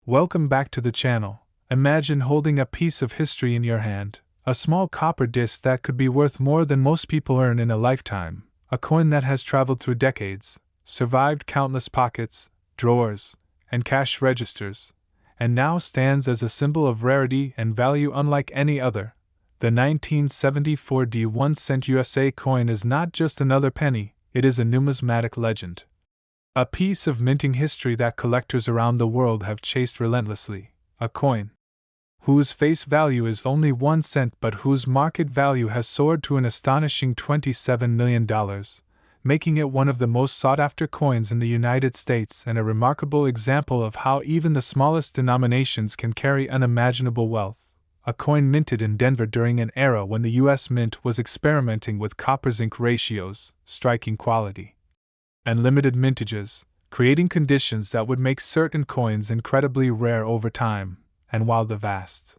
Welcome back to the channel. Imagine holding a piece of history in your hand, a small copper disc that could be worth more than most people earn in a lifetime, a coin that has traveled through decades, survived countless pockets, drawers, and cash registers, and now stands as a symbol of rarity and value unlike any other. The 1974 1 cent USA coin is not just another penny, it is a numismatic legend. A piece of minting history that collectors around the world have chased relentlessly. A coin whose face value is only 1 cent but whose market value has soared to an astonishing $27 million, making it one of the most sought-after coins in the United States and a remarkable example of how even the smallest denominations can carry unimaginable wealth. A coin minted in Denver during an era when the U.S. Mint was experimenting with copper-zinc ratios, striking quality, and limited mintages, creating conditions that would make certain coins incredibly rare over time. And while the vast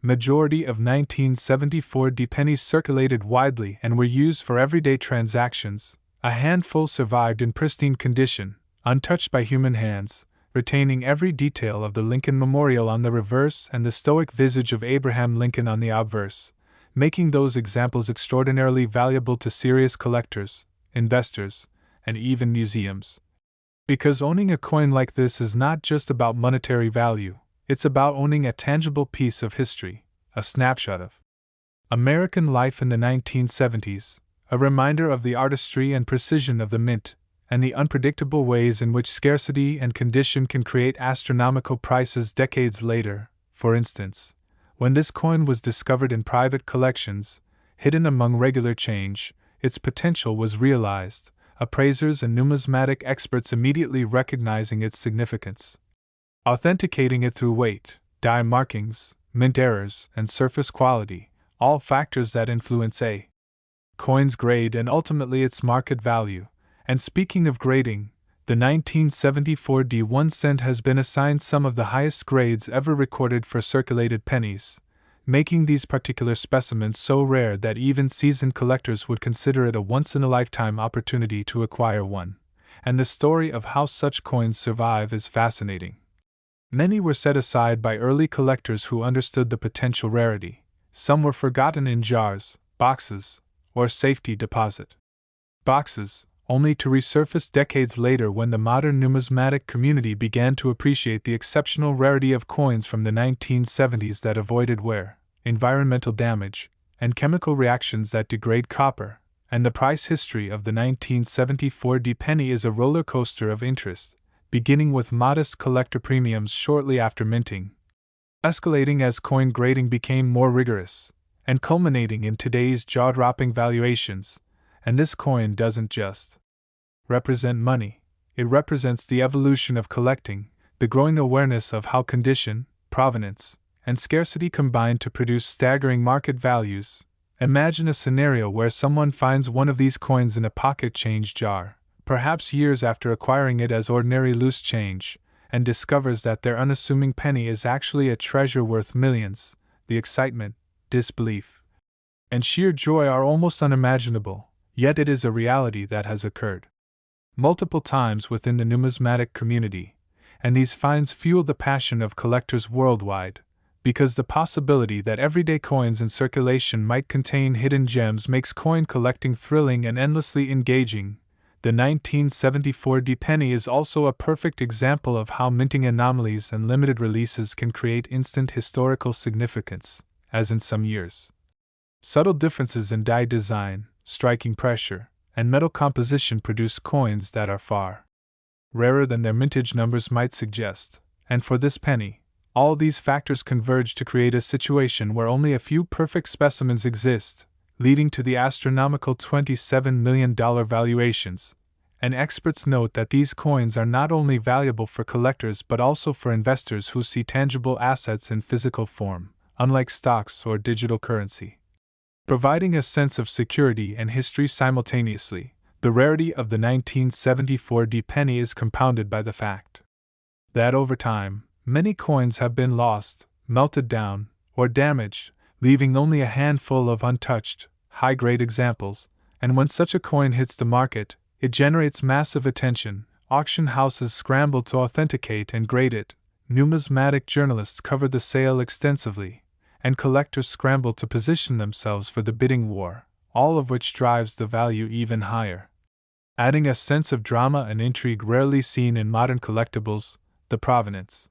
majority of 1974 pennies circulated widely and were used for everyday transactions, a handful survived in pristine condition, untouched by human hands, retaining every detail of the Lincoln Memorial on the reverse and the stoic visage of Abraham Lincoln on the obverse, making those examples extraordinarily valuable to serious collectors, investors, and even museums. Because owning a coin like this is not just about monetary value, it's about owning a tangible piece of history, a snapshot of American life in the 1970s, a reminder of the artistry and precision of the mint, and the unpredictable ways in which scarcity and condition can create astronomical prices decades later. For instance, when this coin was discovered in private collections, hidden among regular change, its potential was realized, appraisers and numismatic experts immediately recognizing its significance, authenticating it through weight, die markings, mint errors, and surface quality, all factors that influence a coin's grade and ultimately its market value. And speaking of grading, the 1974 1 cent has been assigned some of the highest grades ever recorded for circulated pennies, making these particular specimens so rare that even seasoned collectors would consider it a once-in-a-lifetime opportunity to acquire one. And the story of how such coins survive is fascinating. Many were set aside by early collectors who understood the potential rarity. Some were forgotten in jars, boxes, or safety deposit boxes, only to resurface decades later when the modern numismatic community began to appreciate the exceptional rarity of coins from the 1970s that avoided wear, environmental damage, and chemical reactions that degrade copper. And the price history of the 1974 penny is a roller coaster of interest, beginning with modest collector premiums shortly after minting, escalating as coin grading became more rigorous, and culminating in today's jaw-dropping valuations. And this coin doesn't just represent money, it represents the evolution of collecting, the growing awareness of how condition, provenance, and scarcity combine to produce staggering market values. Imagine a scenario where someone finds one of these coins in a pocket change jar, perhaps years after acquiring it as ordinary loose change, and discovers that their unassuming penny is actually a treasure worth millions. The excitement, disbelief, and sheer joy are almost unimaginable. Yet it is a reality that has occurred multiple times within the numismatic community, and these finds fuel the passion of collectors worldwide, because the possibility that everyday coins in circulation might contain hidden gems makes coin collecting thrilling and endlessly engaging. The 1974 penny is also a perfect example of how minting anomalies and limited releases can create instant historical significance, as in some years, subtle differences in die design, striking pressure, and metal composition produce coins that are far rarer than their mintage numbers might suggest. And for this penny, all these factors converge to create a situation where only a few perfect specimens exist, leading to the astronomical $27 million valuations. And experts note that these coins are not only valuable for collectors but also for investors who see tangible assets in physical form, unlike stocks or digital currency, providing a sense of security and history simultaneously. The rarity of the 1974 penny is compounded by the fact that over time, many coins have been lost, melted down, or damaged, leaving only a handful of untouched, high-grade examples, and when such a coin hits the market, it generates massive attention. Auction houses scramble to authenticate and grade it, numismatic journalists covered the sale extensively, and collectors scrambled to position themselves for the bidding war, all of which drives the value even higher. Adding a sense of drama and intrigue rarely seen in modern collectibles, the provenance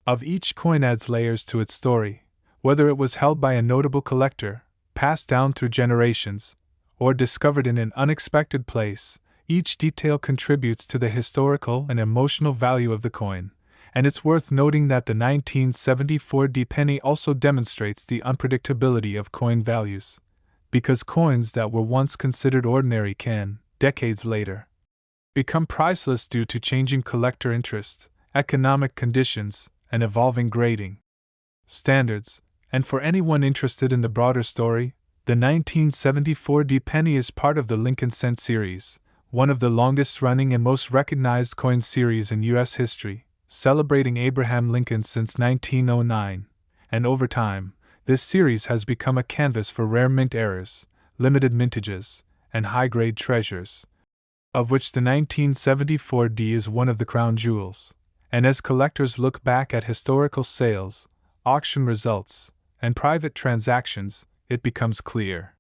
of each coin adds layers to its story, whether it was held by a notable collector, passed down through generations, or discovered in an unexpected place. Each detail contributes to the historical and emotional value of the coin, and it's worth noting that the 1974 D penny also demonstrates the unpredictability of coin values, because coins that were once considered ordinary can, decades later, become priceless due to changing collector interest, economic conditions, and evolving grading standards. And for anyone interested in the broader story, the 1974 D penny is part of the Lincoln Cent series, one of the longest-running and most recognized coin series in U.S. history, celebrating Abraham Lincoln since 1909. And over time, this series has become a canvas for rare mint errors, limited mintages, and high-grade treasures, of which the 1974 D is one of the crown jewels. And as collectors look back at historical sales, auction results, and private transactions, it becomes clear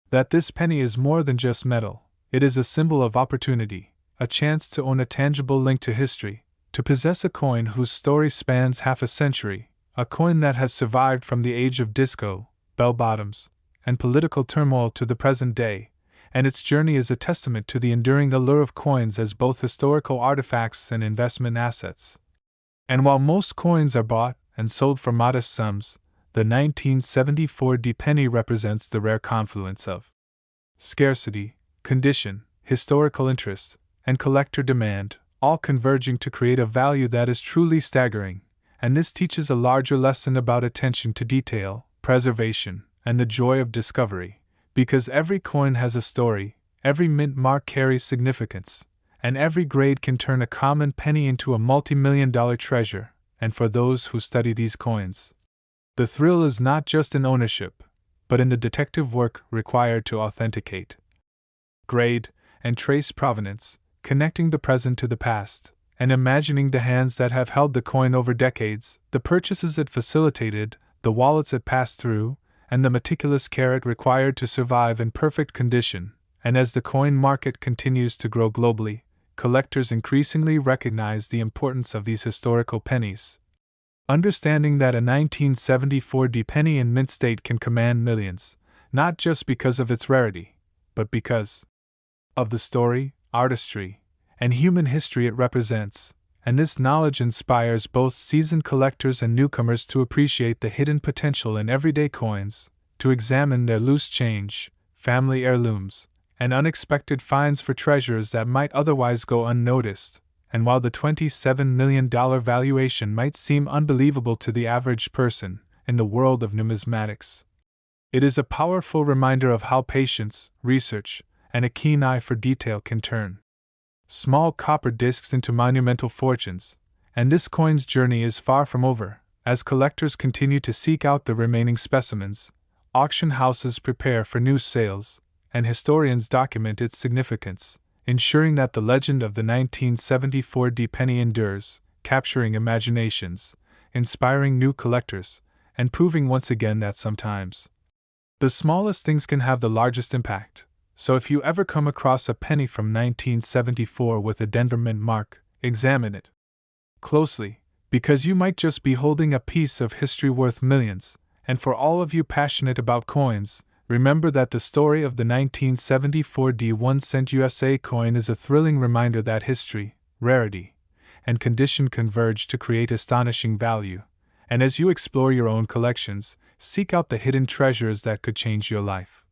that this penny is more than just metal. It is a symbol of opportunity, a chance to own a tangible link to history, to possess a coin whose story spans half a century, a coin that has survived from the age of disco, bell-bottoms, and political turmoil to the present day, and its journey is a testament to the enduring allure of coins as both historical artifacts and investment assets. And while most coins are bought and sold for modest sums, the 1974 D penny represents the rare confluence of scarcity, condition, historical interest, and collector demand, all converging to create a value that is truly staggering. And this teaches a larger lesson about attention to detail, preservation, and the joy of discovery. Because every coin has a story, every mint mark carries significance, and every grade can turn a common penny into a multi-million-dollar treasure. And for those who study these coins, the thrill is not just in ownership, but in the detective work required to authenticate, grade, and trace provenance, connecting the present to the past, and imagining the hands that have held the coin over decades, the purchases it facilitated, the wallets it passed through, and the meticulous care it required to survive in perfect condition. And as the coin market continues to grow globally, collectors increasingly recognize the importance of these historical pennies, understanding that a 1974 D penny in mint state can command millions, not just because of its rarity, but because of the story, artistry, and human history it represents. And this knowledge inspires both seasoned collectors and newcomers to appreciate the hidden potential in everyday coins, to examine their loose change, family heirlooms, and unexpected finds for treasures that might otherwise go unnoticed. And while the $27 million valuation might seem unbelievable to the average person in the world of numismatics, it is a powerful reminder of how patience, research, and a keen eye for detail can turn small copper discs into monumental fortunes. And this coin's journey is far from over. As collectors continue to seek out the remaining specimens, auction houses prepare for new sales, and historians document its significance, ensuring that the legend of the 1974 D penny endures, capturing imaginations, inspiring new collectors, and proving once again that sometimes the smallest things can have the largest impact. So if you ever come across a penny from 1974 with a Denver mint mark, examine it closely, because you might just be holding a piece of history worth millions. And for all of you passionate about coins, remember that the story of the 1974 D 1-cent USA coin is a thrilling reminder that history, rarity, and condition converge to create astonishing value. And as you explore your own collections, seek out the hidden treasures that could change your life.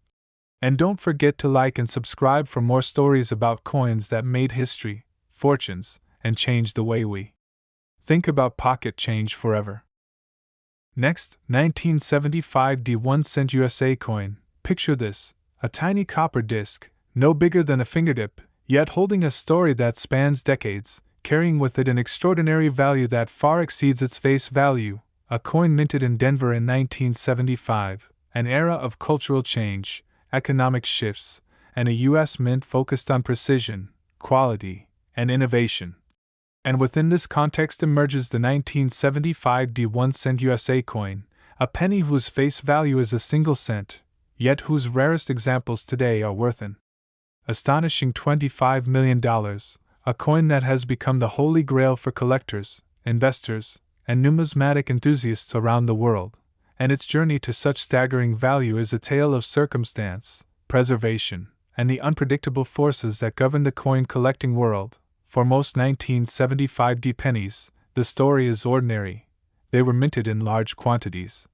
And don't forget to like and subscribe for more stories about coins that made history, fortunes, and changed the way we think about pocket change forever. Next, 1975 D 1-cent USA coin. Picture this: a tiny copper disc, no bigger than a fingertip, yet holding a story that spans decades, carrying with it an extraordinary value that far exceeds its face value. A coin minted in Denver in 1975, an era of cultural change, economic shifts, and a U.S. mint focused on precision, quality, and innovation. And within this context emerges the 1975 1 cent USA coin, a penny whose face value is a single cent, yet whose rarest examples today are worth an astonishing $25 million, a coin that has become the holy grail for collectors, investors, and numismatic enthusiasts around the world, and its journey to such staggering value is a tale of circumstance, preservation, and the unpredictable forces that govern the coin collecting world. For most 1975 pennies, the story is ordinary. They were minted in large quantities,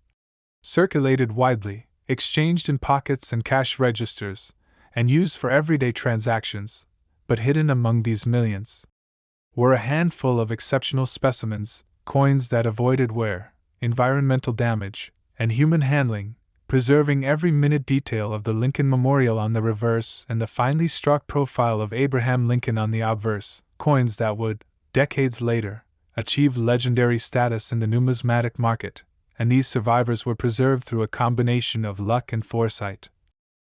circulated widely, exchanged in pockets and cash registers, and used for everyday transactions, but hidden among these millions were a handful of exceptional specimens, coins that avoided wear, environmental damage, and human handling, preserving every minute detail of the Lincoln Memorial on the reverse and the finely struck profile of Abraham Lincoln on the obverse, coins that would, decades later, achieve legendary status in the numismatic market, and these survivors were preserved through a combination of luck and foresight.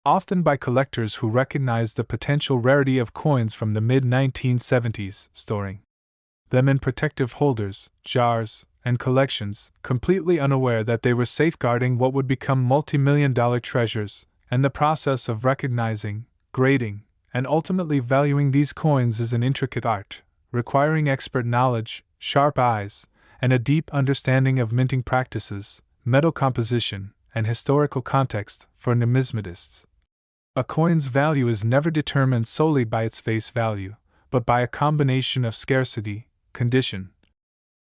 Often by collectors who recognized the potential rarity of coins from the mid-1970s, storing them in protective holders, jars, and collections, completely unaware that they were safeguarding what would become multi-million-dollar treasures, and the process of recognizing, grading, and ultimately valuing these coins is an intricate art, requiring expert knowledge, sharp eyes, and a deep understanding of minting practices, metal composition, and historical context for numismatists. A coin's value is never determined solely by its face value, but by a combination of scarcity, condition,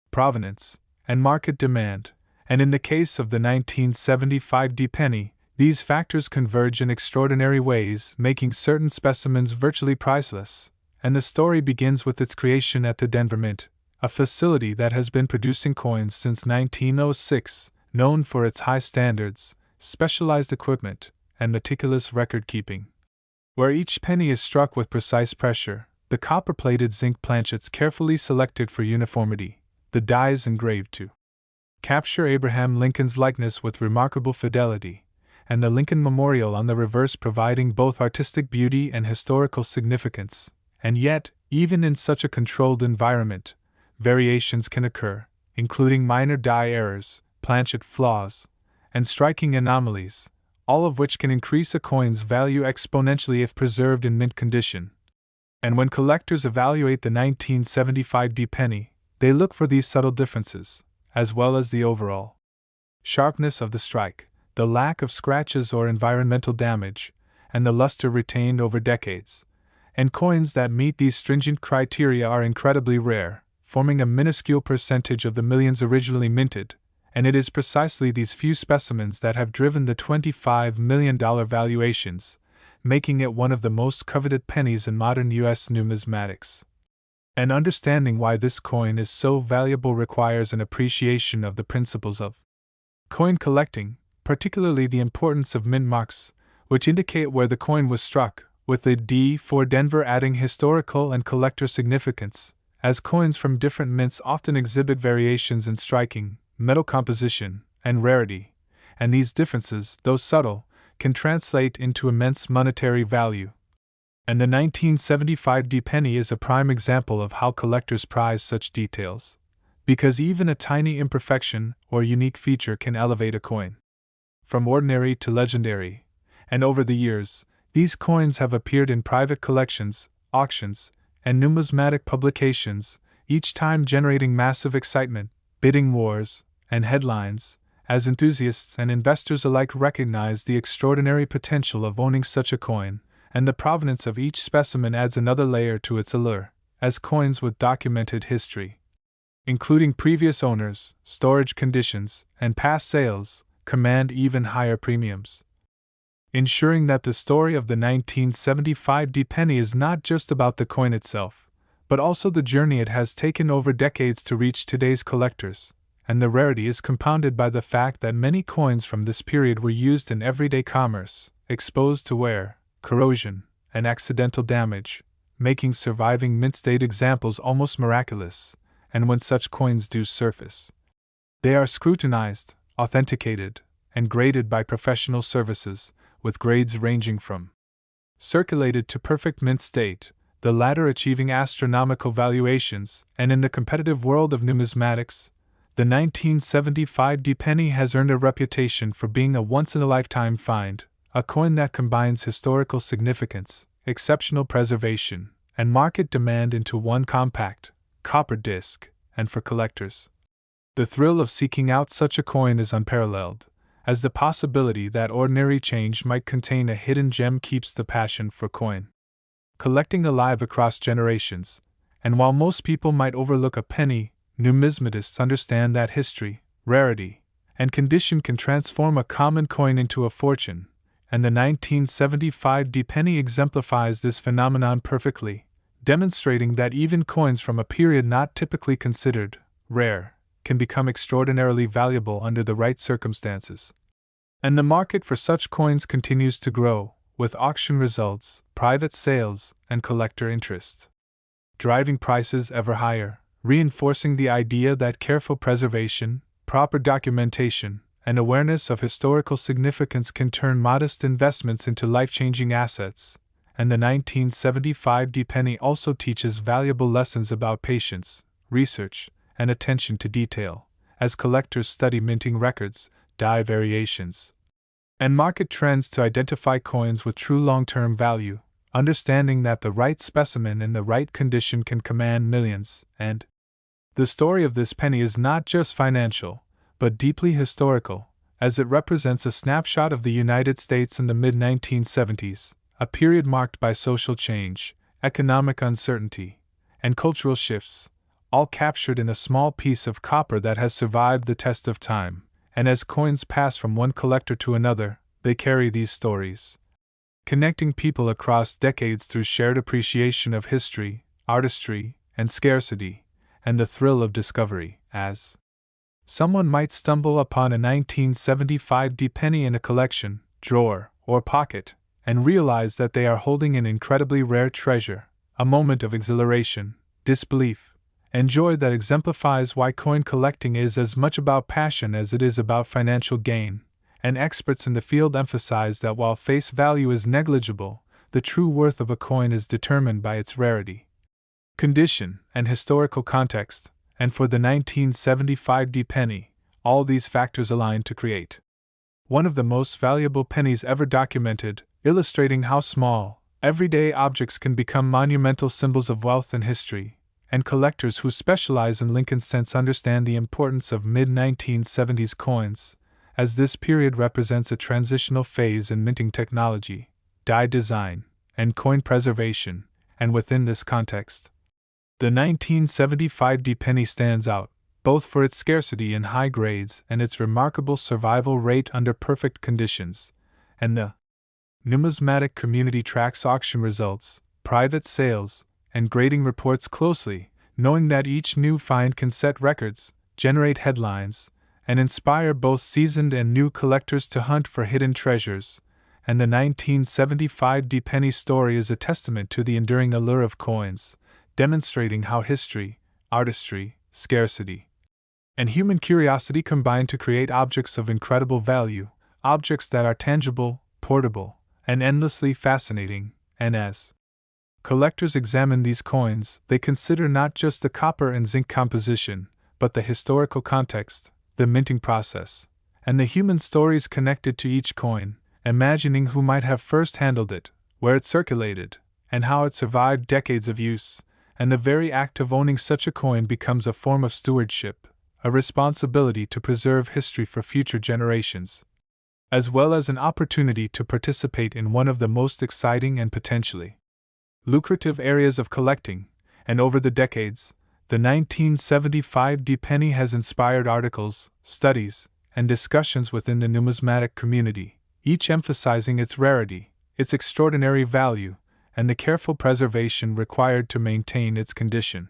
provenance, and market demand, and in the case of the 1975 penny, these factors converge in extraordinary ways, making certain specimens virtually priceless, and the story begins with its creation at the Denver Mint, a facility that has been producing coins since 1906, known for its high standards, specialized equipment, and meticulous record-keeping. Where each penny is struck with precise pressure, the copper-plated zinc planchets carefully selected for uniformity, the dies engraved to capture Abraham Lincoln's likeness with remarkable fidelity, and the Lincoln Memorial on the reverse providing both artistic beauty and historical significance. And yet, even in such a controlled environment, variations can occur, including minor die errors, planchet flaws, and striking anomalies, all of which can increase a coin's value exponentially if preserved in mint condition. And when collectors evaluate the 1975 penny, they look for these subtle differences, as well as the overall sharpness of the strike, the lack of scratches or environmental damage, and the luster retained over decades. And coins that meet these stringent criteria are incredibly rare, forming a minuscule percentage of the millions originally minted, and it is precisely these few specimens that have driven the $25 million valuations, making it one of the most coveted pennies in modern U.S. numismatics. And understanding why this coin is so valuable requires an appreciation of the principles of coin collecting, particularly the importance of mint marks, which indicate where the coin was struck, with the D for Denver adding historical and collector significance, as coins from different mints often exhibit variations in striking, metal composition, and rarity, and these differences, though subtle, can translate into immense monetary value. And the 1975 penny is a prime example of how collectors prize such details, because even a tiny imperfection or unique feature can elevate a coin from ordinary to legendary, and over the years, these coins have appeared in private collections, auctions, and numismatic publications, each time generating massive excitement, bidding wars, and headlines, as enthusiasts and investors alike recognize the extraordinary potential of owning such a coin, and the provenance of each specimen adds another layer to its allure, as coins with documented history, including previous owners, storage conditions, and past sales, command even higher premiums. Ensuring that the story of the 1975 penny is not just about the coin itself, but also the journey it has taken over decades to reach today's collectors, and the rarity is compounded by the fact that many coins from this period were used in everyday commerce, exposed to wear, corrosion, and accidental damage, making surviving mint-state examples almost miraculous, and when such coins do surface, they are scrutinized, authenticated, and graded by professional services, with grades ranging from circulated to perfect mint state, the latter achieving astronomical valuations, and in the competitive world of numismatics, the 1975 penny has earned a reputation for being a once-in-a-lifetime find, a coin that combines historical significance, exceptional preservation, and market demand into one compact, copper disc, and for collectors. The thrill of seeking out such a coin is unparalleled, as the possibility that ordinary change might contain a hidden gem keeps the passion for coin collecting alive across generations, and while most people might overlook a penny, numismatists understand that history, rarity, and condition can transform a common coin into a fortune, and the 1975 penny exemplifies this phenomenon perfectly, demonstrating that even coins from a period not typically considered rare can become extraordinarily valuable under the right circumstances. And the market for such coins continues to grow, with auction results, private sales, and collector interest driving prices ever higher, reinforcing the idea that careful preservation, proper documentation, and awareness of historical significance can turn modest investments into life-changing assets. And the 1975 penny also teaches valuable lessons about patience, research, and attention to detail, as collectors study minting records, die variations, and market trends to identify coins with true long-term value, understanding that the right specimen in the right condition can command millions. And the story of this penny is not just financial, but deeply historical, as it represents a snapshot of the United States in the mid-1970s, a period marked by social change, economic uncertainty, and cultural shifts, all captured in a small piece of copper that has survived the test of time. And as coins pass from one collector to another, they carry these stories, connecting people across decades through shared appreciation of history, artistry, and scarcity, and the thrill of discovery, as someone might stumble upon a 1975 penny in a collection, drawer, or pocket, and realize that they are holding an incredibly rare treasure, a moment of exhilaration, disbelief, and joy that exemplifies why coin collecting is as much about passion as it is about financial gain, and experts in the field emphasize that while face value is negligible, the true worth of a coin is determined by its rarity, condition, and historical context, and for the 1975 penny, all these factors align to create one of the most valuable pennies ever documented, illustrating how small, everyday objects can become monumental symbols of wealth and history. And collectors who specialize in Lincoln cents understand the importance of mid-1970s coins, as this period represents a transitional phase in minting technology, die design, and coin preservation, and within this context, the 1975 penny stands out, both for its scarcity in high grades and its remarkable survival rate under perfect conditions, and the numismatic community tracks auction results, private sales, and grading reports closely, knowing that each new find can set records, generate headlines, and inspire both seasoned and new collectors to hunt for hidden treasures. And the 1975 penny story is a testament to the enduring allure of coins, demonstrating how history, artistry, scarcity, and human curiosity combine to create objects of incredible value, objects that are tangible, portable, and endlessly fascinating. And as collectors examine these coins, they consider not just the copper and zinc composition, but the historical context, the minting process, and the human stories connected to each coin, imagining who might have first handled it, where it circulated, and how it survived decades of use. And the very act of owning such a coin becomes a form of stewardship, a responsibility to preserve history for future generations, as well as an opportunity to participate in one of the most exciting and potentially lucrative areas of collecting. And over the decades, the 1975 penny has inspired articles, studies, and discussions within the numismatic community, each emphasizing its rarity, its extraordinary value, and the careful preservation required to maintain its condition.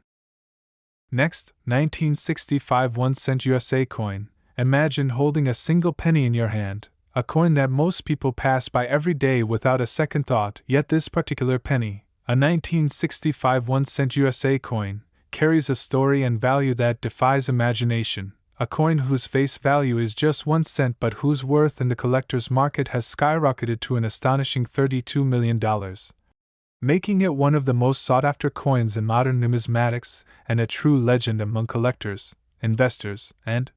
Next, 1965 1-cent USA coin. Imagine holding a single penny in your hand, a coin that most people pass by every day without a second thought, yet this particular penny, a 1965 1-cent USA coin, carries a story and value that defies imagination, a coin whose face value is just 1 cent but whose worth in the collector's market has skyrocketed to an astonishing $32 million. making it one of the most sought-after coins in modern numismatics and a true legend among collectors, investors, and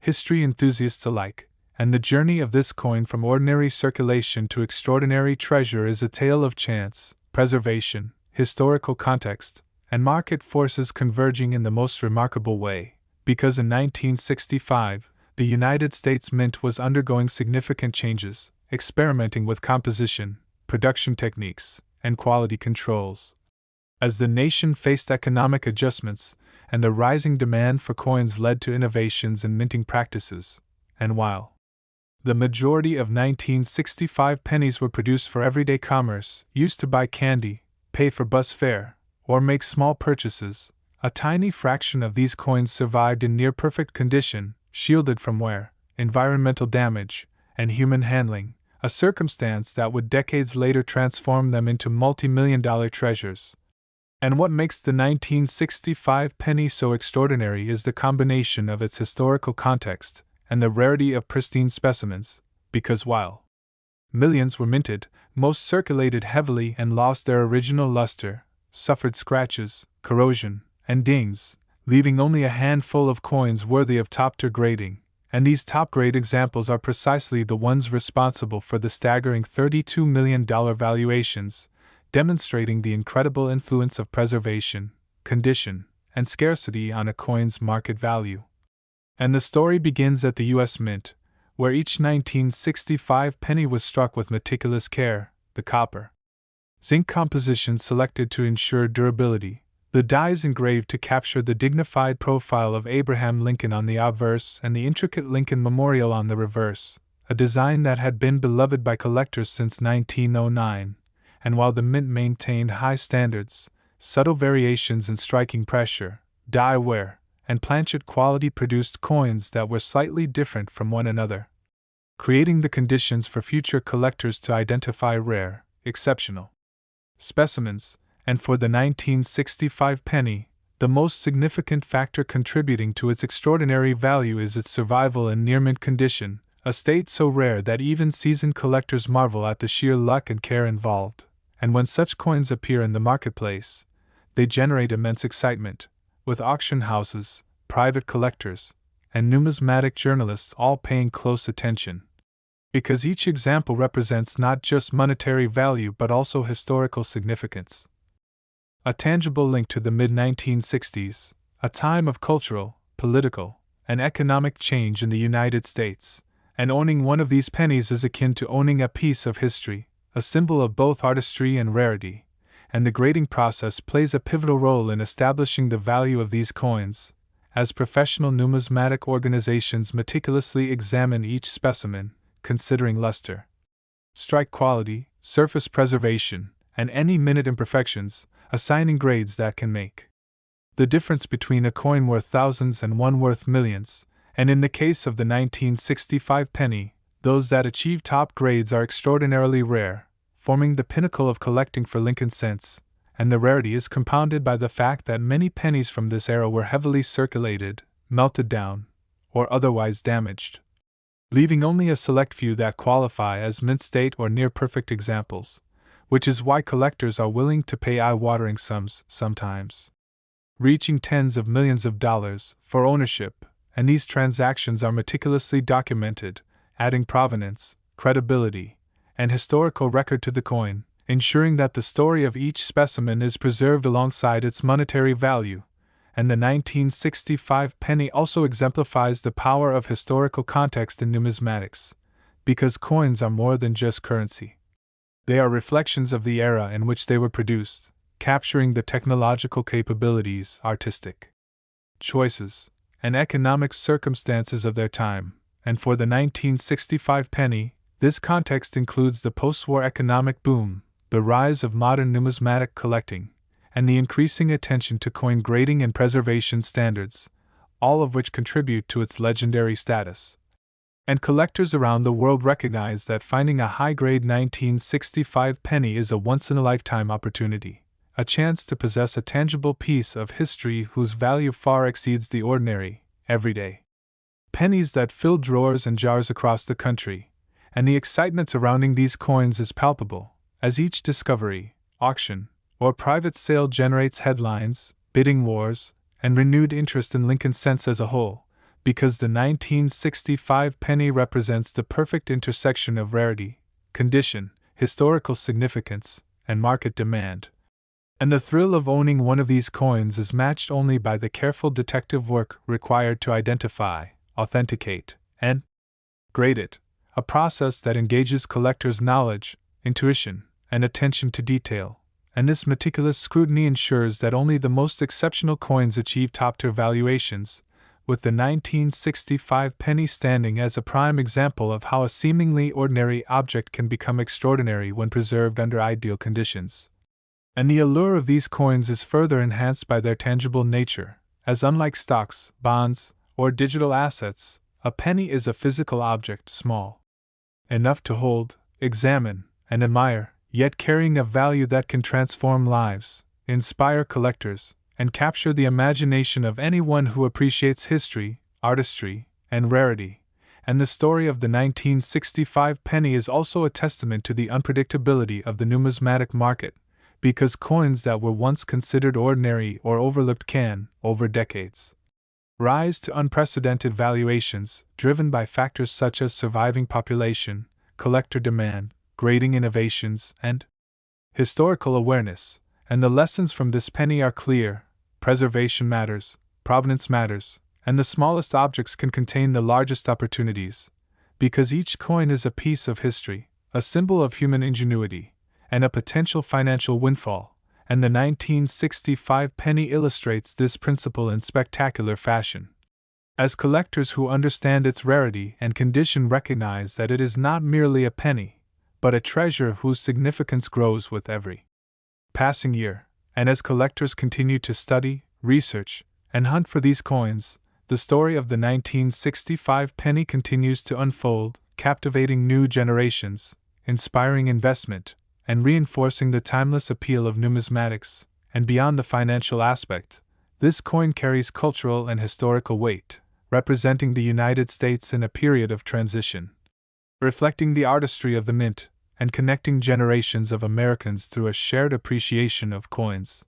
history enthusiasts alike. And the journey of this coin from ordinary circulation to extraordinary treasure is a tale of chance, preservation, historical context, and market forces converging in the most remarkable way, because in 1965, the United States Mint was undergoing significant changes, experimenting with composition, production techniques, and quality controls. As the nation faced economic adjustments, and the rising demand for coins led to innovations in minting practices, and while the majority of 1965 pennies were produced for everyday commerce, used to buy candy, pay for bus fare, or make small purchases, a tiny fraction of these coins survived in near-perfect condition, shielded from wear, environmental damage, and human handling, a circumstance that would decades later transform them into multi-million-dollar treasures. And what makes the 1965 penny so extraordinary is the combination of its historical context and the rarity of pristine specimens, because while millions were minted, most circulated heavily and lost their original luster, suffered scratches, corrosion, and dings, leaving only a handful of coins worthy of top-tier grading, and these top-grade examples are precisely the ones responsible for the staggering $32 million valuations, demonstrating the incredible influence of preservation, condition, and scarcity on a coin's market value. And the story begins at the U.S. Mint, where each 1965 penny was struck with meticulous care, the copper zinc composition selected to ensure durability, the dies engraved to capture the dignified profile of Abraham Lincoln on the obverse and the intricate Lincoln Memorial on the reverse, a design that had been beloved by collectors since 1909, and while the mint maintained high standards, subtle variations in striking pressure, die wear, and planchet quality produced coins that were slightly different from one another, creating the conditions for future collectors to identify rare, exceptional specimens. And for the 1965 penny, the most significant factor contributing to its extraordinary value is its survival in near-mint condition, a state so rare that even seasoned collectors marvel at the sheer luck and care involved. And when such coins appear in the marketplace, they generate immense excitement, with auction houses, private collectors, and numismatic journalists all paying close attention. Because each example represents not just monetary value but also historical significance. A tangible link to the mid-1960s, a time of cultural, political, and economic change in the United States, and owning one of these pennies is akin to owning a piece of history, a symbol of both artistry and rarity, and the grading process plays a pivotal role in establishing the value of these coins, as professional numismatic organizations meticulously examine each specimen, considering luster, strike quality, surface preservation, and any minute imperfections, assigning grades that can make the difference between a coin worth thousands and one worth millions, and in the case of the 1965 penny, those that achieve top grades are extraordinarily rare, forming the pinnacle of collecting for Lincoln cents, and the rarity is compounded by the fact that many pennies from this era were heavily circulated, melted down, or otherwise damaged, leaving only a select few that qualify as mint state or near perfect examples, which is why collectors are willing to pay eye-watering sums, sometimes reaching tens of millions of dollars, for ownership, and these transactions are meticulously documented, adding provenance, credibility, and historical record to the coin, ensuring that the story of each specimen is preserved alongside its monetary value. And the 1965 penny also exemplifies the power of historical context in numismatics, because coins are more than just currency. They are reflections of the era in which they were produced, capturing the technological capabilities, artistic choices, and economic circumstances of their time. And for the 1965 penny, this context includes the post-war economic boom, the rise of modern numismatic collecting, and the increasing attention to coin grading and preservation standards, all of which contribute to its legendary status. And collectors around the world recognize that finding a high-grade 1965 penny is a once-in-a-lifetime opportunity, a chance to possess a tangible piece of history whose value far exceeds the ordinary, everyday pennies that fill drawers and jars across the country, and the excitement surrounding these coins is palpable, as each discovery, auction, or private sale generates headlines, bidding wars, and renewed interest in Lincoln cents as a whole, because the 1965 penny represents the perfect intersection of rarity, condition, historical significance, and market demand. And the thrill of owning one of these coins is matched only by the careful detective work required to identify, authenticate, and grade it, a process that engages collectors' knowledge, intuition, and attention to detail. And this meticulous scrutiny ensures that only the most exceptional coins achieve top-tier valuations, with the 1965 penny standing as a prime example of how a seemingly ordinary object can become extraordinary when preserved under ideal conditions. And the allure of these coins is further enhanced by their tangible nature, as unlike stocks, bonds, or digital assets, a penny is a physical object small enough to hold, examine, and admire, yet carrying a value that can transform lives, inspire collectors, and capture the imagination of anyone who appreciates history, artistry, and rarity. And the story of the 1965 penny is also a testament to the unpredictability of the numismatic market, because coins that were once considered ordinary or overlooked can, over decades, rise to unprecedented valuations, driven by factors such as surviving population, collector demand, grading innovations, and historical awareness. And the lessons from this penny are clear: preservation matters, provenance matters, and the smallest objects can contain the largest opportunities, because each coin is a piece of history, a symbol of human ingenuity, and a potential financial windfall. And the 1965 penny illustrates this principle in spectacular fashion. As collectors who understand its rarity and condition recognize that it is not merely a penny, but a treasure whose significance grows with every passing year, and as collectors continue to study, research, and hunt for these coins, the story of the 1965 penny continues to unfold, captivating new generations, inspiring investment, and reinforcing the timeless appeal of numismatics. And beyond the financial aspect, this coin carries cultural and historical weight, representing the United States in a period of transition, reflecting the artistry of the mint, and connecting generations of Americans through a shared appreciation of coins,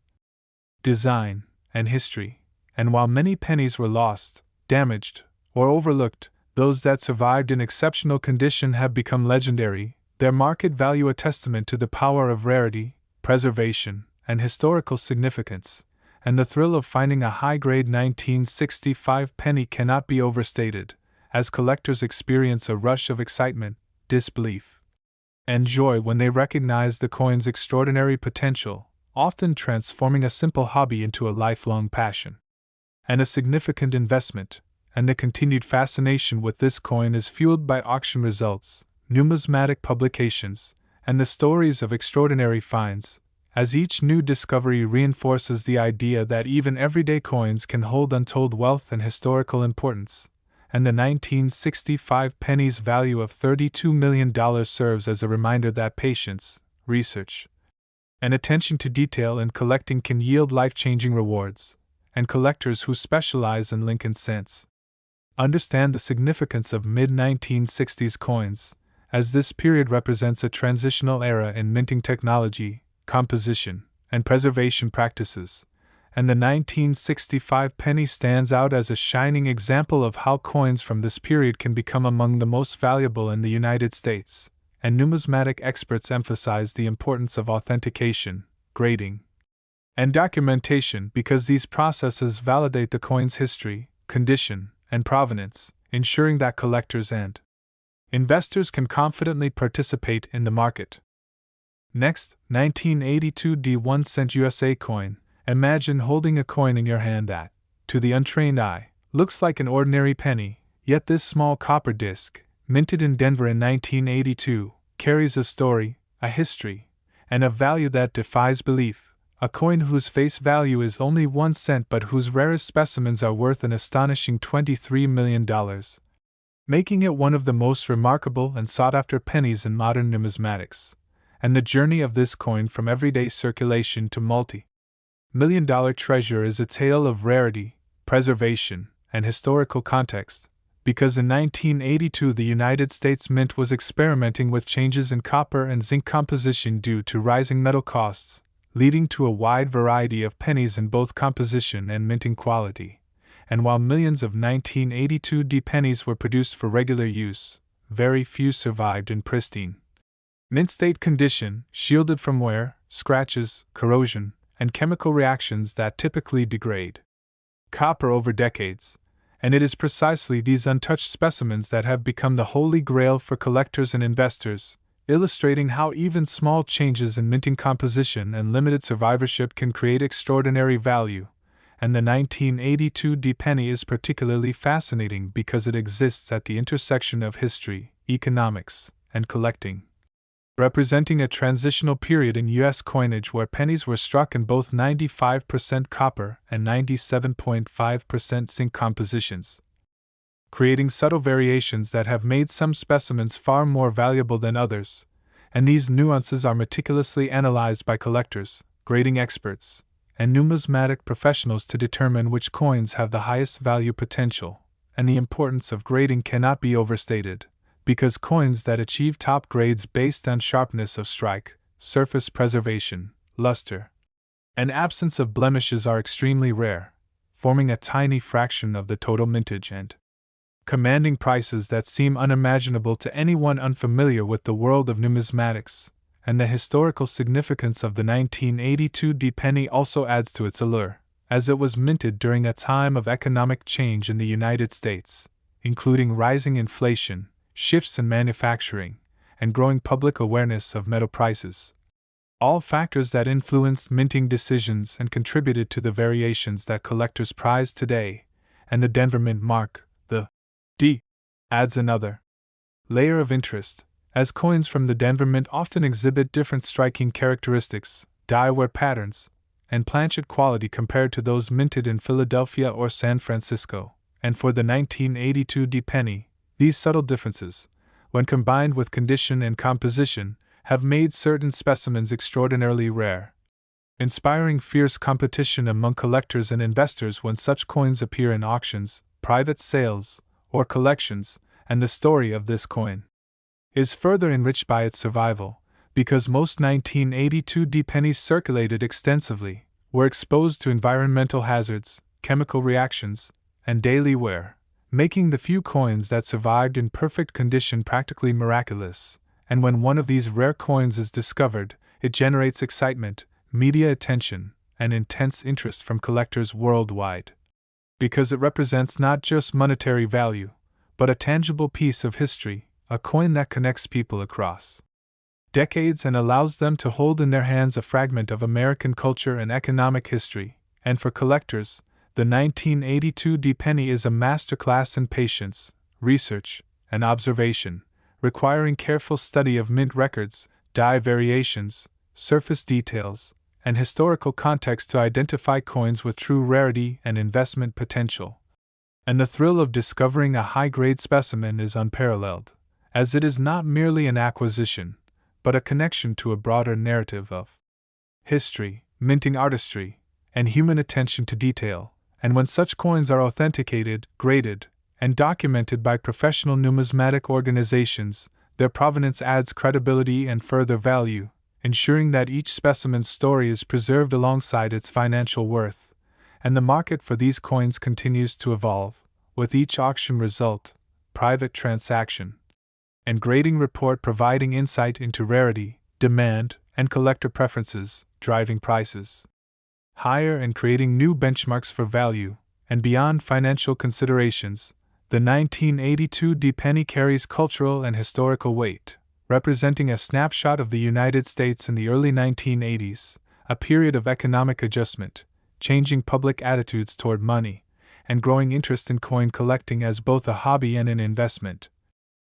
design, and history. And while many pennies were lost, damaged, or overlooked, those that survived in exceptional condition have become legendary, their market value a testament to the power of rarity, preservation, and historical significance. And the thrill of finding a high-grade 1965 penny cannot be overstated, as collectors experience a rush of excitement, disbelief, and joy when they recognize the coin's extraordinary potential, often transforming a simple hobby into a lifelong passion and a significant investment. And the continued fascination with this coin is fueled by auction results, numismatic publications, and the stories of extraordinary finds, as each new discovery reinforces the idea that even everyday coins can hold untold wealth and historical importance. And the 1965 penny's value of $32 million serves as a reminder that patience, research, and attention to detail in collecting can yield life-changing rewards. And collectors who specialize in Lincoln cents understand the significance of mid-1960s coins, as this period represents a transitional era in minting technology, composition, and preservation practices. And the 1965 penny stands out as a shining example of how coins from this period can become among the most valuable in the United States. And numismatic experts emphasize the importance of authentication, grading, and documentation because these processes validate the coin's history, condition, and provenance, ensuring that collectors and investors can confidently participate in the market. Next, 1982 D1 cent USA coin. Imagine holding a coin in your hand that, to the untrained eye, looks like an ordinary penny, yet this small copper disc, minted in Denver in 1982, carries a story, a history, and a value that defies belief. A coin whose face value is only 1 cent but whose rarest specimens are worth an astonishing $23 million, making it one of the most remarkable and sought-after pennies in modern numismatics. And the journey of this coin from everyday circulation to multi-million-dollar treasure is a tale of rarity, preservation, and historical context, because in 1982 the United States Mint was experimenting with changes in copper and zinc composition due to rising metal costs, leading to a wide variety of pennies in both composition and minting quality. And while millions of 1982 D pennies were produced for regular use, very few survived in pristine mint state condition, shielded from wear, scratches, corrosion, and chemical reactions that typically degrade copper over decades. And it is precisely these untouched specimens that have become the holy grail for collectors and investors, illustrating how even small changes in minting composition and limited survivorship can create extraordinary value. And the 1982 D penny is particularly fascinating because it exists at the intersection of history, economics, and collecting, representing a transitional period in U.S. coinage where pennies were struck in both 95% copper and 97.5% zinc compositions, creating subtle variations that have made some specimens far more valuable than others, and these nuances are meticulously analyzed by collectors, grading experts, and numismatic professionals to determine which coins have the highest value potential, and the importance of grading cannot be overstated, because coins that achieve top grades based on sharpness of strike, surface preservation, luster, and absence of blemishes are extremely rare, forming a tiny fraction of the total mintage and commanding prices that seem unimaginable to anyone unfamiliar with the world of numismatics. And the historical significance of the 1982 D penny also adds to its allure, as it was minted during a time of economic change in the United States, including rising inflation, shifts in manufacturing, and growing public awareness of metal prices. All factors that influenced minting decisions and contributed to the variations that collectors prize today, and the Denver Mint mark, the D, adds another layer of interest, as coins from the Denver Mint often exhibit different striking characteristics, die-wear patterns, and planchet quality compared to those minted in Philadelphia or San Francisco. And for the 1982 D penny, these subtle differences, when combined with condition and composition, have made certain specimens extraordinarily rare, inspiring fierce competition among collectors and investors when such coins appear in auctions, private sales, or collections. And the story of this coin is further enriched by its survival, because most 1982 D pennies circulated extensively, were exposed to environmental hazards, chemical reactions, and daily wear, making the few coins that survived in perfect condition practically miraculous. And when one of these rare coins is discovered, it generates excitement, media attention, and intense interest from collectors worldwide, because it represents not just monetary value, but a tangible piece of history, a coin that connects people across decades and allows them to hold in their hands a fragment of American culture and economic history. And for collectors, the 1982 D penny is a masterclass in patience, research, and observation, requiring careful study of mint records, die variations, surface details, and historical context to identify coins with true rarity and investment potential. And the thrill of discovering a high-grade specimen is unparalleled, as it is not merely an acquisition, but a connection to a broader narrative of history, minting artistry, and human attention to detail. And when such coins are authenticated, graded, and documented by professional numismatic organizations, their provenance adds credibility and further value, ensuring that each specimen's story is preserved alongside its financial worth. And the market for these coins continues to evolve, with each auction result, private transaction, and grading report providing insight into rarity, demand, and collector preferences, driving prices higher and creating new benchmarks for value. And beyond financial considerations, the 1982 D penny carries cultural and historical weight, representing a snapshot of the United States in the early 1980s, a period of economic adjustment, changing public attitudes toward money, and growing interest in coin collecting as both a hobby and an investment.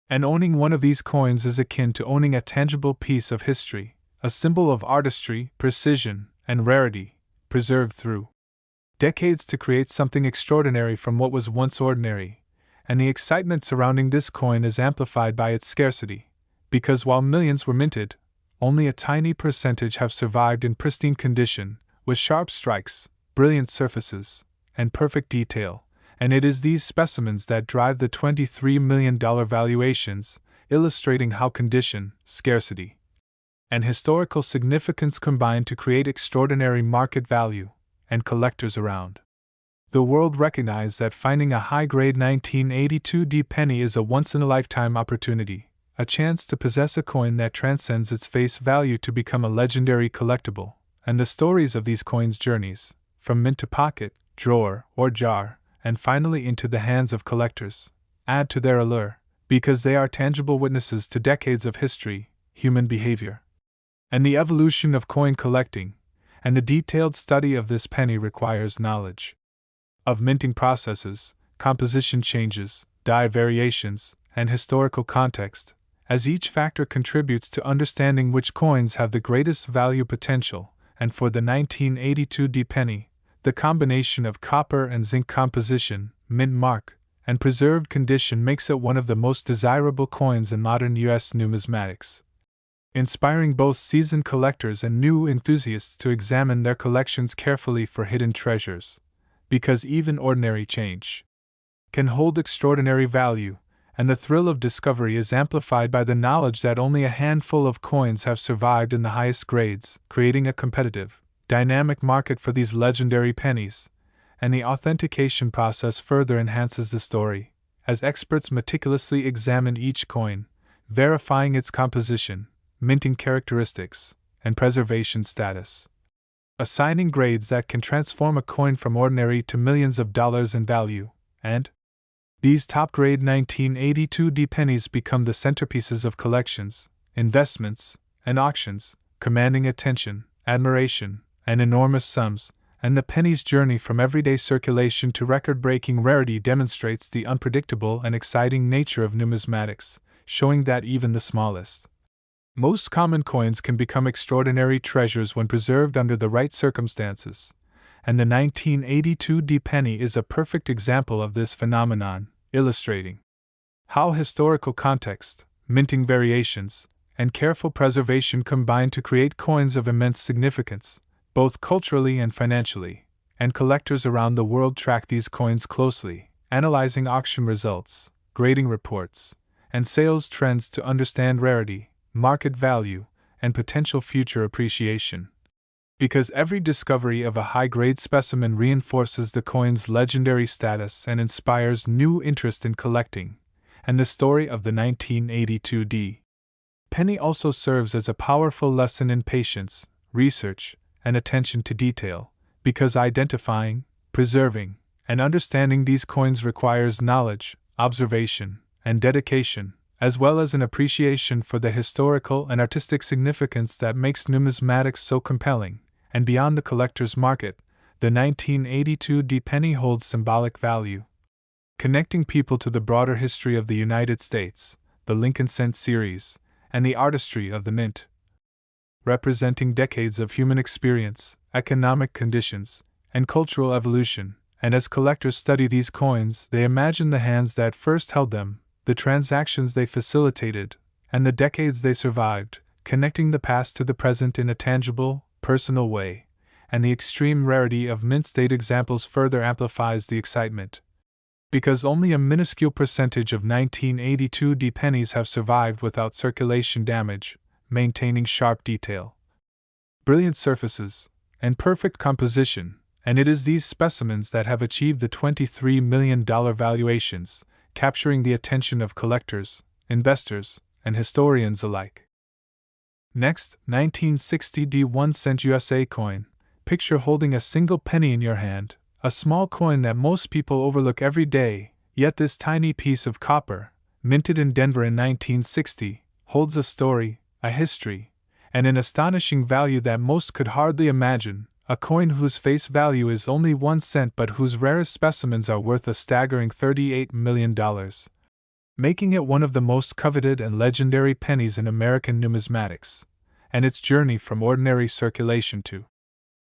And owning one of these coins is akin to owning a tangible piece of history, a symbol of artistry, precision, and rarity, preserved through decades to create something extraordinary from what was once ordinary. And the excitement surrounding this coin is amplified by its scarcity, because while millions were minted, only a tiny percentage have survived in pristine condition, with sharp strikes, brilliant surfaces, and perfect detail. And it is these specimens that drive the $23 million valuations, illustrating how condition, scarcity, and historical significance combine to create extraordinary market value, and collectors around the world recognize that finding a high-grade 1982 penny is a once-in-a-lifetime opportunity, a chance to possess a coin that transcends its face value to become a legendary collectible, and the stories of these coins' journeys, from mint to pocket, drawer, or jar, and finally into the hands of collectors, add to their allure, because they are tangible witnesses to decades of history, human behavior, and the evolution of coin collecting, and the detailed study of this penny requires knowledge of minting processes, composition changes, die variations, and historical context, as each factor contributes to understanding which coins have the greatest value potential, and for the 1982 penny, the combination of copper and zinc composition, mint mark, and preserved condition makes it one of the most desirable coins in modern U.S. numismatics, inspiring both seasoned collectors and new enthusiasts to examine their collections carefully for hidden treasures, because even ordinary change can hold extraordinary value, and the thrill of discovery is amplified by the knowledge that only a handful of coins have survived in the highest grades, creating a competitive, dynamic market for these legendary pennies, and the authentication process further enhances the story, as experts meticulously examine each coin, verifying its composition, minting characteristics, and preservation status, assigning grades that can transform a coin from ordinary to millions of dollars in value, and these top-grade 1982 pennies become the centerpieces of collections, investments, and auctions, commanding attention, admiration, and enormous sums, and the penny's journey from everyday circulation to record-breaking rarity demonstrates the unpredictable and exciting nature of numismatics, showing that even the smallest, most common coins can become extraordinary treasures when preserved under the right circumstances, and the 1982 penny is a perfect example of this phenomenon, illustrating how historical context, minting variations, and careful preservation combine to create coins of immense significance, both culturally and financially, and collectors around the world track these coins closely, analyzing auction results, grading reports, and sales trends to understand rarity, market value, and potential future appreciation. Because every discovery of a high-grade specimen reinforces the coin's legendary status and inspires new interest in collecting, and the story of the 1982 penny also serves as a powerful lesson in patience, research, and attention to detail, because identifying, preserving, and understanding these coins requires knowledge, observation, and dedication, as well as an appreciation for the historical and artistic significance that makes numismatics so compelling. And beyond the collector's market, the 1982 penny holds symbolic value, connecting people to the broader history of the United States, the Lincoln Cent series, and the artistry of the mint, representing decades of human experience, economic conditions, and cultural evolution. And as collectors study these coins, they imagine the hands that first held them, the transactions they facilitated, and the decades they survived, connecting the past to the present in a tangible, personal way, and the extreme rarity of mint state examples further amplifies the excitement. Because only a minuscule percentage of 1982 pennies have survived without circulation damage, maintaining sharp detail, brilliant surfaces, and perfect composition, and it is these specimens that have achieved the $23 million valuations, capturing the attention of collectors, investors, and historians alike. Next, 1960 1-cent USA coin. Picture holding a single penny in your hand, a small coin that most people overlook every day, yet this tiny piece of copper, minted in Denver in 1960, holds a story, a history, and an astonishing value that most could hardly imagine, a coin whose face value is only 1 cent but whose rarest specimens are worth a staggering $38 million, making it one of the most coveted and legendary pennies in American numismatics, and its journey from ordinary circulation to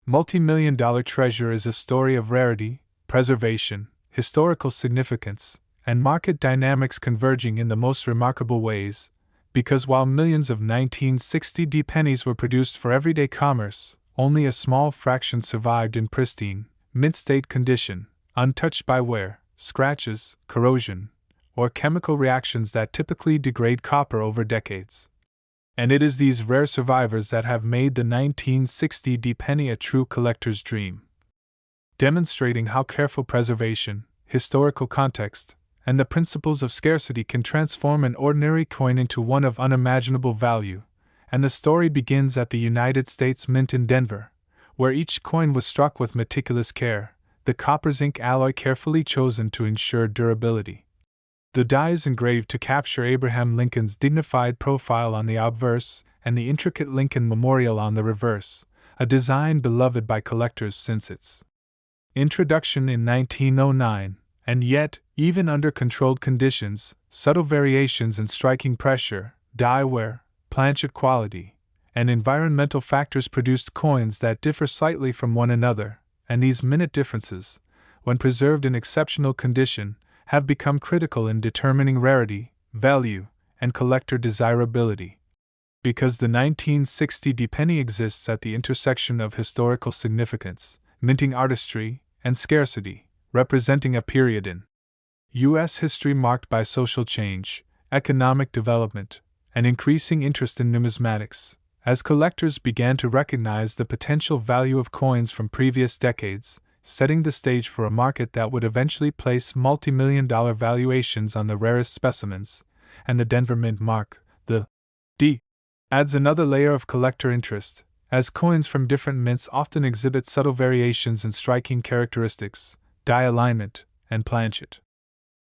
multi-million-dollar treasure is a story of rarity, preservation, historical significance, and market dynamics converging in the most remarkable ways, because while millions of 1960 pennies were produced for everyday commerce, only a small fraction survived in pristine, mint-state condition, untouched by wear, scratches, corrosion, or chemical reactions that typically degrade copper over decades. And it is these rare survivors that have made the 1960 D penny a true collector's dream. Demonstrating how careful preservation, historical context, and the principles of scarcity can transform an ordinary coin into one of unimaginable value, and the story begins at the United States Mint in Denver, where each coin was struck with meticulous care, the copper zinc alloy carefully chosen to ensure durability. The die is engraved to capture Abraham Lincoln's dignified profile on the obverse and the intricate Lincoln Memorial on the reverse, a design beloved by collectors since its introduction in 1909, and yet, even under controlled conditions, subtle variations in striking pressure, die wear, planchet quality, and environmental factors produced coins that differ slightly from one another, and these minute differences, when preserved in exceptional condition, have become critical in determining rarity, value, and collector desirability. Because the 1960 D penny exists at the intersection of historical significance, minting artistry, and scarcity, representing a period in U.S. history marked by social change, economic development, and increasing interest in numismatics, as collectors began to recognize the potential value of coins from previous decades, setting the stage for a market that would eventually place multi-million-dollar valuations on the rarest specimens, and the Denver Mint mark, the D, adds another layer of collector interest, as coins from different mints often exhibit subtle variations in striking characteristics, die alignment, and planchet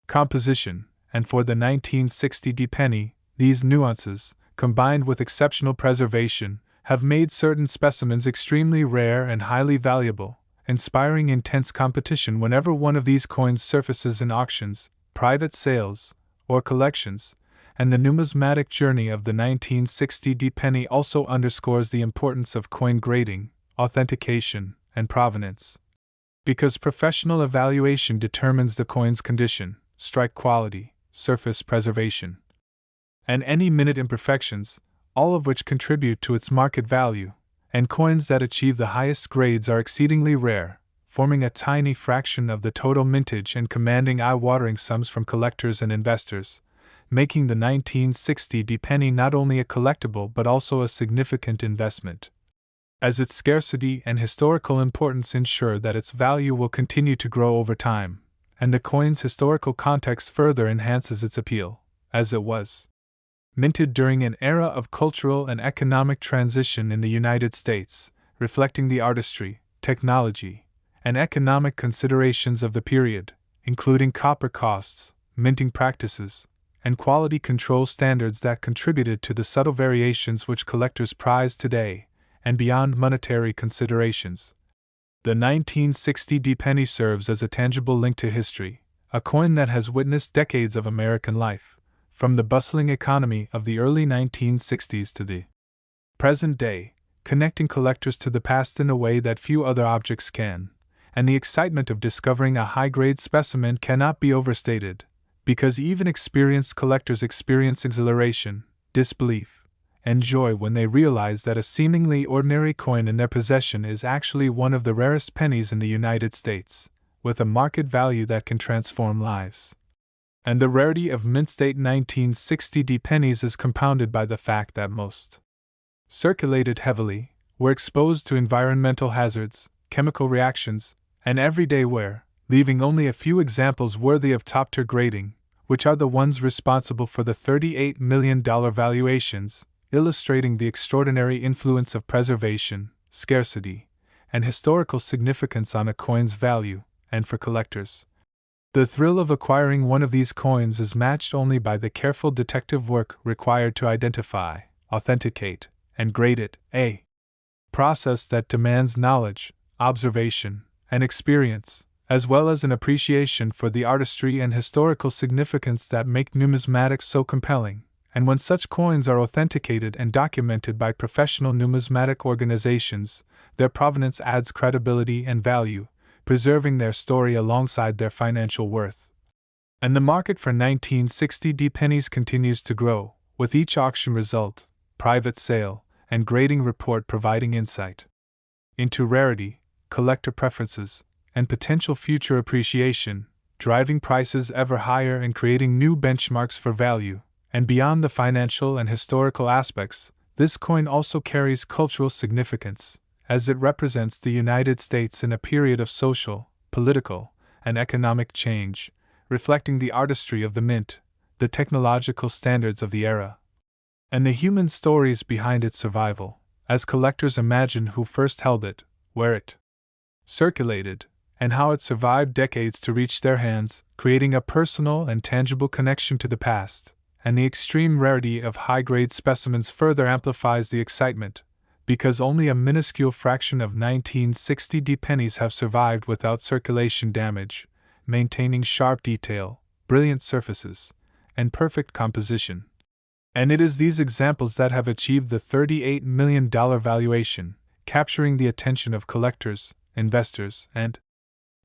composition, and for the 1960 D penny, these nuances, combined with exceptional preservation, have made certain specimens extremely rare and highly valuable, inspiring intense competition whenever one of these coins surfaces in auctions, private sales, or collections, and the numismatic journey of the 1960 D penny also underscores the importance of coin grading, authentication, and provenance. Because professional evaluation determines the coin's condition, strike quality, surface preservation, and any minute imperfections, all of which contribute to its market value, and coins that achieve the highest grades are exceedingly rare, forming a tiny fraction of the total mintage and commanding eye-watering sums from collectors and investors, making the 1960 D penny not only a collectible but also a significant investment, as its scarcity and historical importance ensure that its value will continue to grow over time, and the coin's historical context further enhances its appeal, as it was minted during an era of cultural and economic transition in the United States, reflecting the artistry, technology, and economic considerations of the period, including copper costs, minting practices, and quality control standards that contributed to the subtle variations which collectors prize today, and beyond monetary considerations. The 1960 D penny serves as a tangible link to history, a coin that has witnessed decades of American life, from the bustling economy of the early 1960s to the present day, connecting collectors to the past in a way that few other objects can, and the excitement of discovering a high-grade specimen cannot be overstated, because even experienced collectors experience exhilaration, disbelief, and joy when they realize that a seemingly ordinary coin in their possession is actually one of the rarest pennies in the United States, with a market value that can transform lives. And the rarity of mint-state 1960 D pennies is compounded by the fact that most circulated heavily, were exposed to environmental hazards, chemical reactions, and everyday wear, leaving only a few examples worthy of top-tier grading, which are the ones responsible for the $38 million valuations, illustrating the extraordinary influence of preservation, scarcity, and historical significance on a coin's value, and for collectors. The thrill of acquiring one of these coins is matched only by the careful detective work required to identify, authenticate, and grade it, a process that demands knowledge, observation, and experience, as well as an appreciation for the artistry and historical significance that make numismatics so compelling. And when such coins are authenticated and documented by professional numismatic organizations, their provenance adds credibility and value, preserving their story alongside their financial worth. And the market for 1960 D pennies continues to grow, with each auction result, private sale, and grading report providing insight into rarity, collector preferences, and potential future appreciation, driving prices ever higher and creating new benchmarks for value. And beyond the financial and historical aspects, this coin also carries cultural significance, as it represents the United States in a period of social, political, and economic change, reflecting the artistry of the mint, the technological standards of the era, and the human stories behind its survival, as collectors imagine who first held it, where it circulated, and how it survived decades to reach their hands, creating a personal and tangible connection to the past. And the extreme rarity of high-grade specimens further amplifies the excitement, because only a minuscule fraction of 1960 pennies have survived without circulation damage, maintaining sharp detail, brilliant surfaces, and perfect composition. And it is these examples that have achieved the $38 million valuation, capturing the attention of collectors, investors, and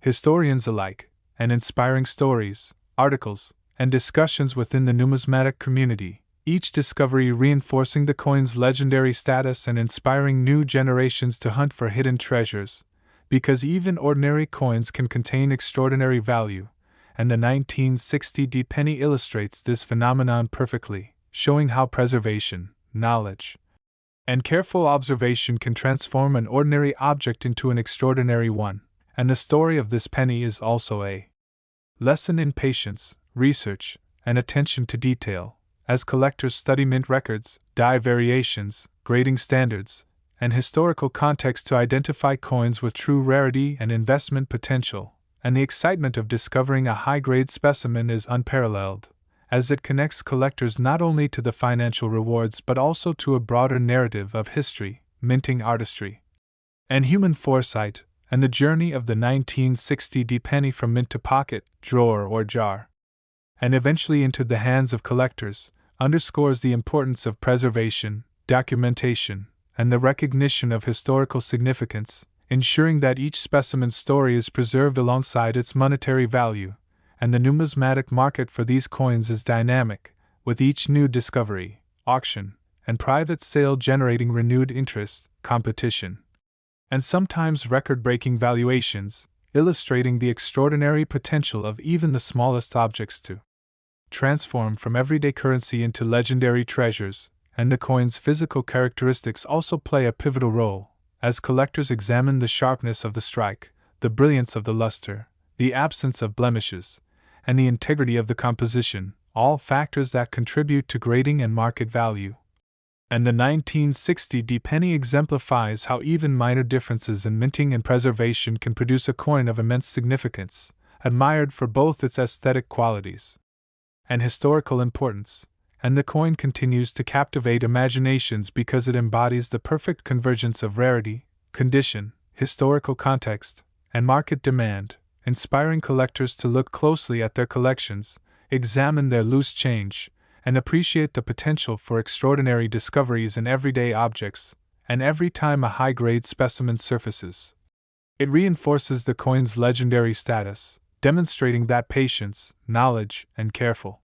historians alike, and inspiring stories, articles, and discussions within the numismatic community, each discovery reinforcing the coin's legendary status and inspiring new generations to hunt for hidden treasures, because even ordinary coins can contain extraordinary value, and the 1960 penny illustrates this phenomenon perfectly, showing how preservation, knowledge, and careful observation can transform an ordinary object into an extraordinary one. And the story of this penny is also a lesson in patience, research, and attention to detail, as collectors study mint records, die variations, grading standards, and historical context to identify coins with true rarity and investment potential. And the excitement of discovering a high-grade specimen is unparalleled, as it connects collectors not only to the financial rewards but also to a broader narrative of history, minting artistry, and human foresight, and the journey of the 1960 penny from mint to pocket, drawer, or jar, and eventually into the hands of collectors, underscores the importance of preservation, documentation, and the recognition of historical significance, ensuring that each specimen's story is preserved alongside its monetary value. And the numismatic market for these coins is dynamic, with each new discovery, auction, and private sale generating renewed interest, competition, and sometimes record-breaking valuations, illustrating the extraordinary potential of even the smallest objects to transform from everyday currency into legendary treasures. And the coin's physical characteristics also play a pivotal role, as collectors examine the sharpness of the strike, the brilliance of the luster, the absence of blemishes, and the integrity of the composition, all factors that contribute to grading and market value. And the 1960 penny exemplifies how even minor differences in minting and preservation can produce a coin of immense significance, admired for both its aesthetic qualities and historical importance. And the coin continues to captivate imaginations because it embodies the perfect convergence of rarity, condition, historical context, and market demand, inspiring collectors to look closely at their collections, examine their loose change, and appreciate the potential for extraordinary discoveries in everyday objects. And every time a high-grade specimen surfaces, it reinforces the coin's legendary status, demonstrating that patience, knowledge, and careful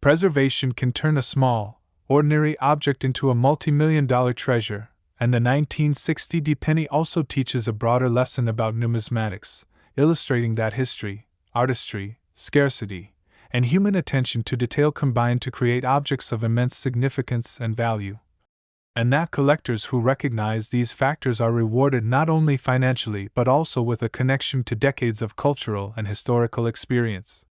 preservation can turn a small, ordinary object into a multi-million-dollar treasure. And the 1960 penny also teaches a broader lesson about numismatics, illustrating that history, artistry, scarcity, and human attention to detail combine to create objects of immense significance and value. And that collectors who recognize these factors are rewarded not only financially but also with a connection to decades of cultural and historical experience.